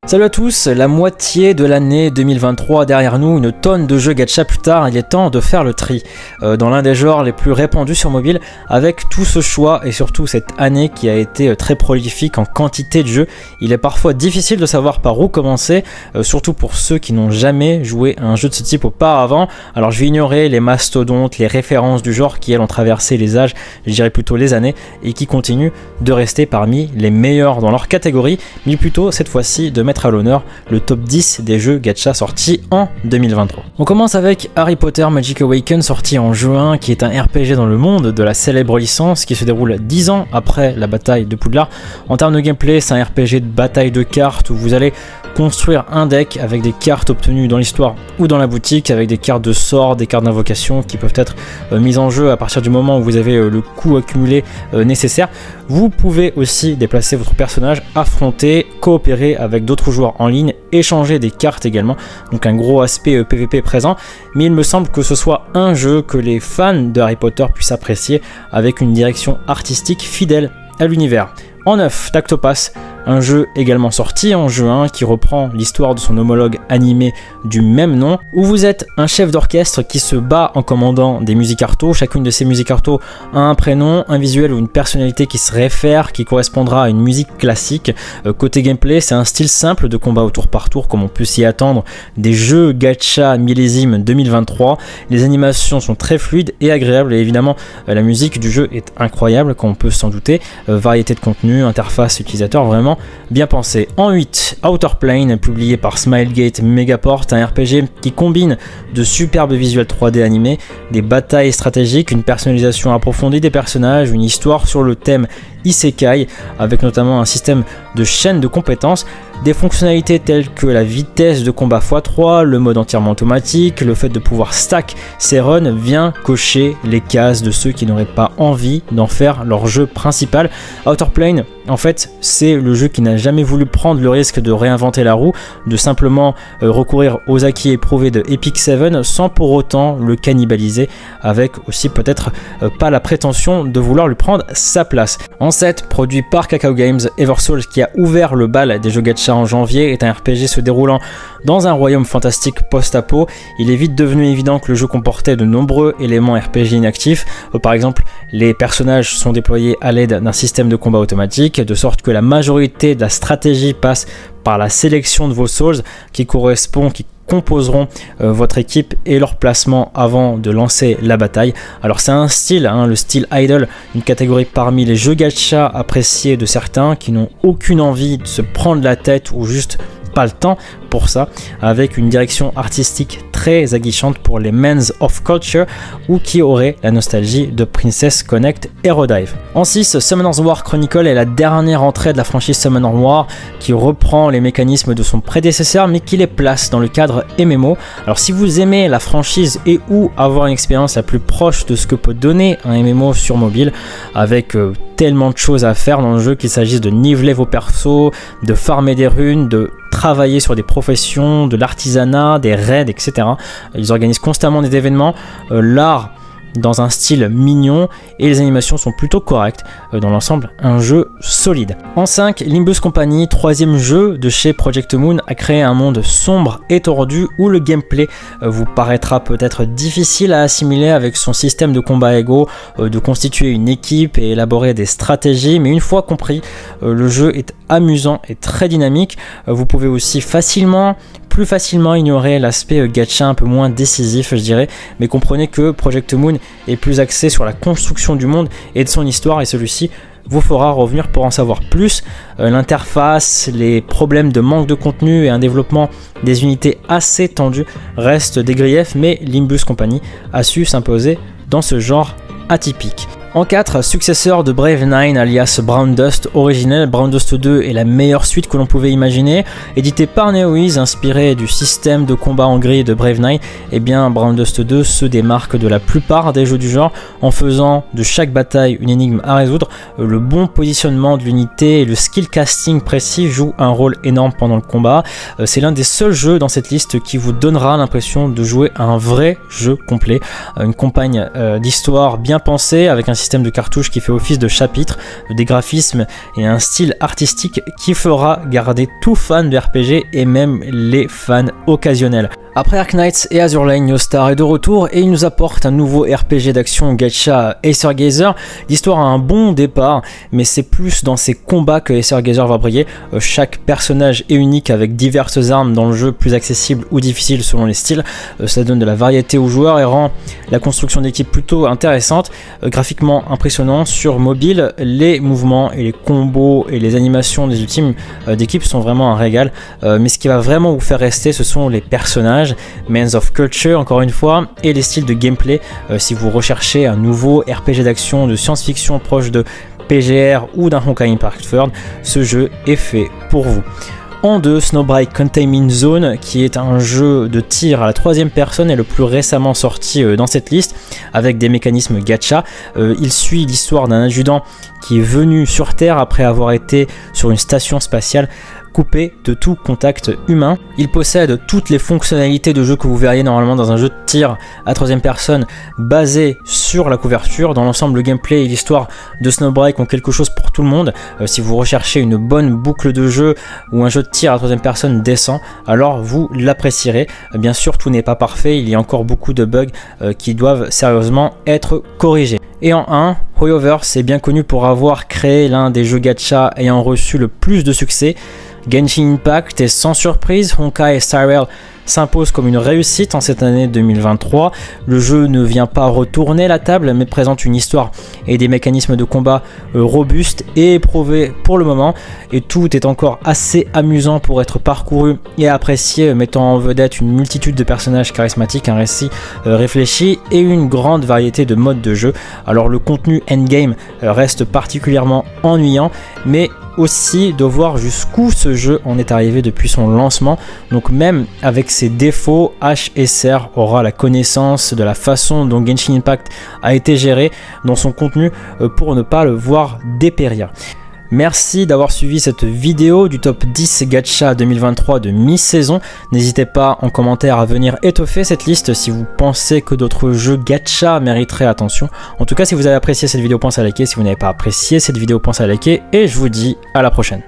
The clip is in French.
Salut à tous, la moitié de l'année 2023 derrière nous, une tonne de jeux gacha plus tard, il est temps de faire le tri dans l'un des genres les plus répandus sur mobile. Avec tout ce choix et surtout cette année qui a été très prolifique en quantité de jeux, il est parfois difficile de savoir par où commencer, surtout pour ceux qui n'ont jamais joué à un jeu de ce type auparavant. Alors je vais ignorer les mastodontes, les références du genre qui elles ont traversé les âges, je dirais plutôt les années, et qui continuent de rester parmi les meilleurs dans leur catégorie, mais plutôt cette fois-ci de mettre à l'honneur le top 10 des jeux gacha sortis en 2023. On commence avec Harry Potter Magic Awaken, sorti en juin, qui est un RPG dans le monde de la célèbre licence qui se déroule 10 ans après la bataille de Poudlard. En termes de gameplay, c'est un RPG de bataille de cartes où vous allez construire un deck avec des cartes obtenues dans l'histoire ou dans la boutique, avec des cartes de sorts, des cartes d'invocation qui peuvent être mises en jeu à partir du moment où vous avez le coût accumulé nécessaire. Vous pouvez aussi déplacer votre personnage, affronter, coopérer avec d'autres joueurs en ligne, échanger des cartes également, donc un gros aspect PVP présent, mais il me semble que ce soit un jeu que les fans de Harry Potter puissent apprécier avec une direction artistique fidèle à l'univers. En 9, Tactopass, un jeu également sorti en juin qui reprend l'histoire de son homologue animé du même nom, où vous êtes un chef d'orchestre qui se bat en commandant des musicartos. Chacune de ces musicartos a un prénom, un visuel ou une personnalité qui se réfère, qui correspondra à une musique classique. Côté gameplay, c'est un style simple de combat au tour par tour comme on peut s'y attendre des jeux gacha millésime 2023. Les animations sont très fluides et agréables et évidemment la musique du jeu est incroyable comme on peut s'en douter. Variété de contenu, interface utilisateur vraiment bien pensé. En 8, Outer Plane, publié par Smilegate Megaport, un RPG qui combine de superbes visuels 3D animés, des batailles stratégiques, une personnalisation approfondie des personnages, une histoire sur le thème Isekai, avec notamment un système de chaîne de compétences, des fonctionnalités telles que la vitesse de combat x3, le mode entièrement automatique, le fait de pouvoir stack ses runs vient cocher les cases de ceux qui n'auraient pas envie d'en faire leur jeu principal. Outer Plane, en fait, c'est le jeu qui n'a jamais voulu prendre le risque de réinventer la roue, de simplement recourir aux acquis éprouvés de Epic 7 sans pour autant le cannibaliser, avec aussi peut-être pas la prétention de vouloir lui prendre sa place. En 7, produit par Kakao Games, Eversoul, qui a ouvert le bal des jeux gacha en janvier, est un RPG se déroulant dans un royaume fantastique post-apo. Il est vite devenu évident que le jeu comportait de nombreux éléments RPG inactifs. Par exemple, les personnages sont déployés à l'aide d'un système de combat automatique, de sorte que la majorité de la stratégie passe par la sélection de vos souls qui composeront votre équipe et leur placement avant de lancer la bataille. Alors c'est un style, le style idle, une catégorie parmi les jeux gacha appréciés de certains qui n'ont aucune envie de se prendre la tête ou juste pas le temps pour ça, avec une direction artistique très aguichante pour les Men's of Culture ou qui auraient la nostalgie de Princess Connect et Rodive. En 6, Summoner's War Chronicle est la dernière entrée de la franchise Summoner War qui reprend les mécanismes de son prédécesseur mais qui les place dans le cadre MMO. Alors si vous aimez la franchise et ou avoir une expérience la plus proche de ce que peut donner un MMO sur mobile avec tellement de choses à faire dans le jeu, qu'il s'agisse de niveler vos persos, de farmer des runes, de travailler sur des professions, de l'artisanat, des raids, etc. Ils organisent constamment des événements, l'art dans un style mignon et les animations sont plutôt correctes. Dans l'ensemble, un jeu solide. En 5, Limbus Company, troisième jeu de chez Project Moon, a créé un monde sombre et tordu où le gameplay vous paraîtra peut-être difficile à assimiler avec son système de combat égaux, de constituer une équipe et élaborer des stratégies, mais une fois compris, le jeu est amusant et très dynamique. Vous pouvez aussi plus facilement ignorer l'aspect gacha un peu moins décisif, je dirais, mais comprenez que Project Moon est plus axé sur la construction du monde et de son histoire, et celui-ci vous fera revenir pour en savoir plus. L'interface, les problèmes de manque de contenu et un développement des unités assez tendues restent des griefs, mais Limbus Company a su s'imposer dans ce genre atypique. En 4, successeur de Brave 9 alias Brown Dust originel, Brown Dust 2 est la meilleure suite que l'on pouvait imaginer. Édité par NeoEase, inspiré du système de combat en grille de Brave 9, et bien Brown Dust 2 se démarque de la plupart des jeux du genre en faisant de chaque bataille une énigme à résoudre. Le bon positionnement de l'unité et le skill casting précis jouent un rôle énorme pendant le combat. C'est l'un des seuls jeux dans cette liste qui vous donnera l'impression de jouer à un vrai jeu complet. Une campagne d'histoire bien pensée avec un système système de cartouche qui fait office de chapitre, des graphismes et un style artistique qui fera garder tout fan de RPG et même les fans occasionnels. Après Arknights et Azur Lane, Neostar est de retour et il nous apporte un nouveau RPG d'action gacha Acer Gazer. L'histoire a un bon départ, mais c'est plus dans ses combats que Acer Gazer va briller. Chaque personnage est unique avec diverses armes dans le jeu, plus accessibles ou difficiles selon les styles. Ça donne de la variété aux joueurs et rend la construction d'équipe plutôt intéressante. Graphiquement impressionnant sur mobile, les mouvements et les combos et les animations des ultimes d'équipe sont vraiment un régal. Mais ce qui va vraiment vous faire rester, ce sont les personnages, Mans of Culture encore une fois, et les styles de gameplay. Si vous recherchez un nouveau RPG d'action de science-fiction proche de PGR ou d'un Honkai Impact Third, ce jeu est fait pour vous. En 2, Snowbreak Containment Zone, qui est un jeu de tir à la 3e personne et le plus récemment sorti dans cette liste, avec des mécanismes gacha. Il suit l'histoire d'un adjudant qui est venu sur Terre après avoir été sur une station spatiale coupé de tout contact humain. Il possède toutes les fonctionnalités de jeu que vous verriez normalement dans un jeu de tir à 3e personne basé sur la couverture. Dans l'ensemble, le gameplay et l'histoire de Snowbreak ont quelque chose pour tout le monde. Si vous recherchez une bonne boucle de jeu ou un jeu de tir à 3e personne décent, alors vous l'apprécierez. Bien sûr, tout n'est pas parfait, il y a encore beaucoup de bugs qui doivent sérieusement être corrigés. Et en 1, Hoyoverse est bien connu pour avoir créé l'un des jeux gacha ayant reçu le plus de succès. Genshin Impact et sans surprise, Honkai Star Rail s'impose comme une réussite en cette année 2023. Le jeu ne vient pas retourner la table mais présente une histoire et des mécanismes de combat robustes et éprouvés pour le moment, et tout est encore assez amusant pour être parcouru et apprécié, mettant en vedette une multitude de personnages charismatiques, un récit réfléchi et une grande variété de modes de jeu. Alors le contenu endgame reste particulièrement ennuyant, mais aussi de voir jusqu'où ce jeu en est arrivé depuis son lancement. Donc même avec ses défauts, HSR aura la connaissance de la façon dont Genshin Impact a été géré dans son contenu pour ne pas le voir dépérir. Merci d'avoir suivi cette vidéo du top 10 gacha 2023 de mi-saison. N'hésitez pas en commentaire à venir étoffer cette liste si vous pensez que d'autres jeux gacha mériteraient attention. En tout cas, si vous avez apprécié cette vidéo, pensez à liker. Si vous n'avez pas apprécié cette vidéo, pensez à liker. Et je vous dis à la prochaine.